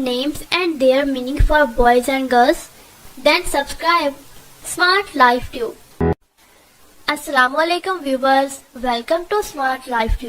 names and their meaning for boys and girls? Then subscribe Smart Life Tube. Assalamu alaikum viewers, welcome to Smart Life Tube.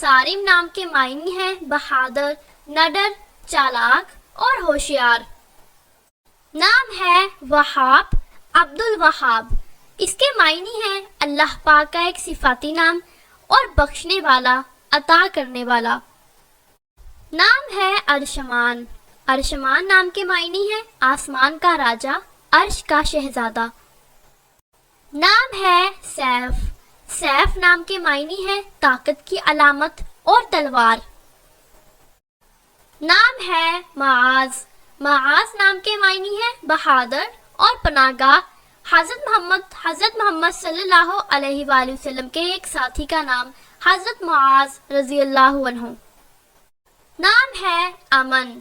سارم نام کے معنی ہیں بہادر، نڈر، چالاک اور ہوشیار۔ نام ہے وہاب، عبد الوہاب، اس کے معنی ہیں اللہ پاک کا ایک صفاتی نام اور بخشنے والا، عطا کرنے والا۔ نام ہے ارشمان، ارشمان نام کے معنی ہیں آسمان کا راجا، عرش کا شہزادہ۔ نام ہے سیف، سیف نام کے معنی ہے طاقت کی علامت اور تلوار۔ نام ہے معاذ، معاذ نام کے معنی ہے بہادر اور پناہ گاہ، حضرت محمد صلی اللہ علیہ وآلہ وسلم کے ایک ساتھی کا نام حضرت معاذ رضی اللہ عنہ۔ نام ہے امن،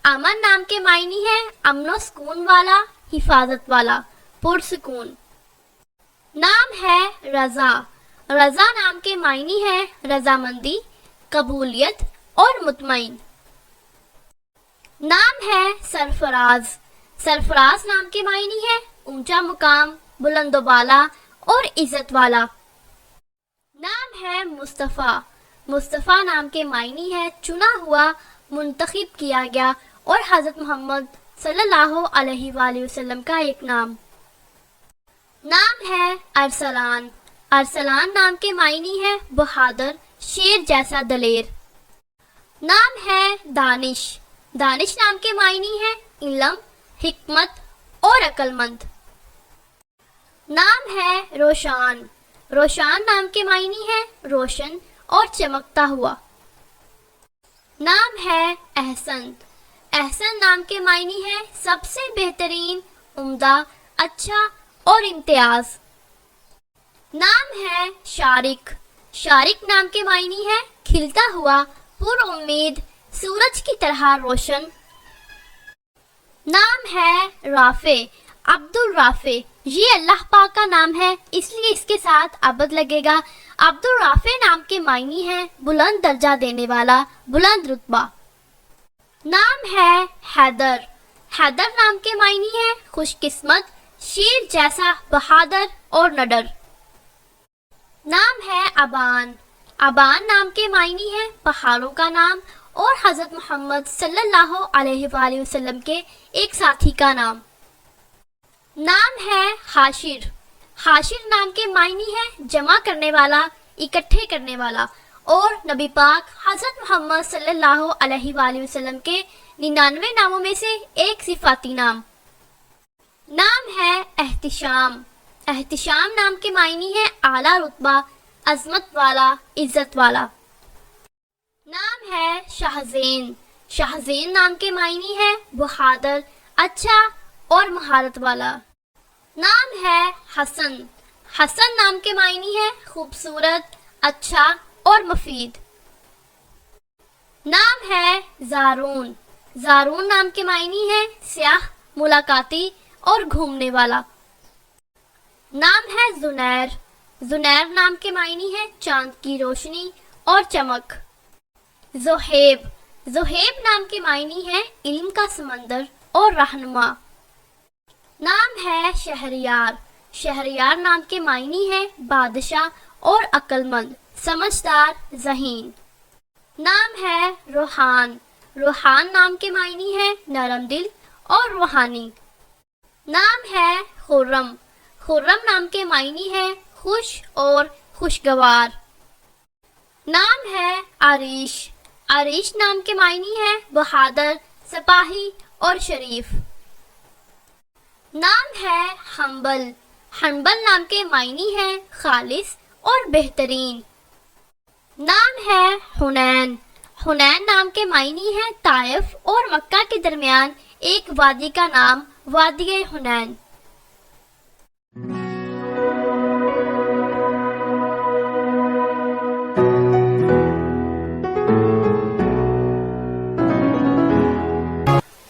امن نام کے معنی ہے امن و سکون والا، حفاظت والا، پرسکون۔ نام ہے رضا، رضا نام کے معنی ہے رضامندی، قبولیت اور مطمئن۔ نام ہے سرفراز، سرفراز نام کے معنی ہے اونچا مقام، بلند و بالا اور عزت والا۔ نام ہے مصطفیٰ، مصطفیٰ نام کے معنی ہے چنا ہوا، منتخب کیا گیا اور حضرت محمد صلی اللہ علیہ وآلہ وسلم کا ایک نام۔ نام ہے ارسلان، ارسلان نام کے معنی ہے بہادر، شیر جیسا دلیر۔ نام ہے دانش، دانش نام کے معنی ہے علم، حکمت اور عقل مند۔ نام ہے روشان، روشان نام کے معنی ہے روشن اور چمکتا ہوا۔ نام ہے احسن، احسن نام کے معنی ہے سب سے بہترین، عمدہ، اچھا اور امتیاز۔ نام ہے شارق، شارق نام کے معنی ہے کھلتا ہوا، پر امید، سورج کی طرح روشن۔ نام ہے رافع، عبد الرافع، یہ اللہ پاک کا نام ہے اس لیے اس کے ساتھ عبد لگے گا۔ عبد الرافع نام کے معنی ہے بلند درجہ دینے والا، بلند رتبہ۔ نام ہے حیدر، حیدر نام کے معنی ہے خوش قسمت، شیر جیسا بہادر اور نڈر۔ نام ہے ابان، ابان نام کے معنی ہے پہاڑوں کا نام اور حضرت محمد صلی اللہ علیہ وآلہ وسلم کے ایک ساتھی کا نام۔ نام ہے حاشر، حاشر نام کے معنی ہے جمع کرنے والا، اکٹھے کرنے والا اور نبی پاک حضرت محمد صلی اللہ علیہ وآلہ وسلم کے 99 ناموں میں سے ایک صفاتی نام۔ نام ہے احتشام، احتشام نام کے معنی ہے اعلیٰ رتبہ، عظمت والا، عزت والا۔ نام ہے شاہزین، شاہزین نام کے معنی ہے بہادر، اچھا اور مہارت والا۔ نام ہے حسن، حسن نام کے معنی ہے خوبصورت، اچھا اور مفید۔ نام ہے زارون، زارون نام کے معنی ہے سیاح، ملاقاتی اور گھومنے والا۔ نام ہے زنیر، زنیر نام کے معنی ہے چاند کی روشنی اور چمک۔ زہیب، زہیب نام کے معنی ہے علم کا سمندر اور رہنما۔ نام ہے شہریار، شہریار نام کے معنی ہے بادشاہ اور عقل مند، سمجھدار، ذہین۔ نام ہے روحان، روحان نام کے معنی ہے نرم دل اور روحانی۔ نام ہے خرم، خرم نام کے معنی ہے خوش اور خوشگوار۔ نام ہے عریش، عریش نام کے معنی ہے بہادر، سپاہی اور شریف۔ نام ہے حنبل، حنبل نام کے معنی ہے خالص اور بہترین۔ نام ہے حنین، حنین نام کے معنی ہے طائف اور مکہ کے درمیان ایک وادی کا نام، وادی حنین۔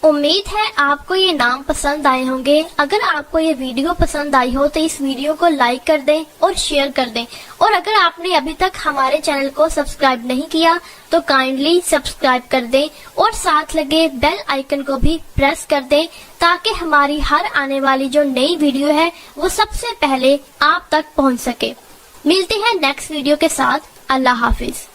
امید ہے آپ کو یہ نام پسند آئے ہوں گے۔ اگر آپ کو یہ ویڈیو پسند آئی ہو تو اس ویڈیو کو لائک کر دیں اور شیئر کر دیں، اور اگر آپ نے ابھی تک ہمارے چینل کو سبسکرائب نہیں کیا تو کائنڈلی سبسکرائب کر دیں اور ساتھ لگے بیل آئیکن کو بھی پریس کر دیں تاکہ ہماری ہر آنے والی جو نئی ویڈیو ہے وہ سب سے پہلے آپ تک پہنچ سکے۔ ملتے ہیں نیکسٹ ویڈیو کے ساتھ۔ اللہ حافظ۔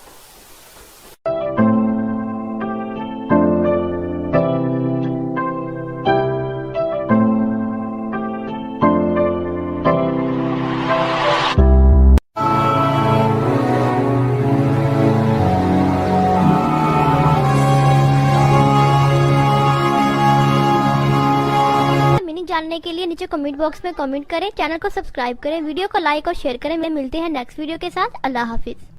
جاننے کے لیے نیچے کمنٹ باکس میں کمنٹ کریں، چینل کو سبسکرائب کریں، ویڈیو کو لائک اور شیئر کریں۔ ملتے ہیں نیکسٹ ویڈیو کے ساتھ۔ اللہ حافظ۔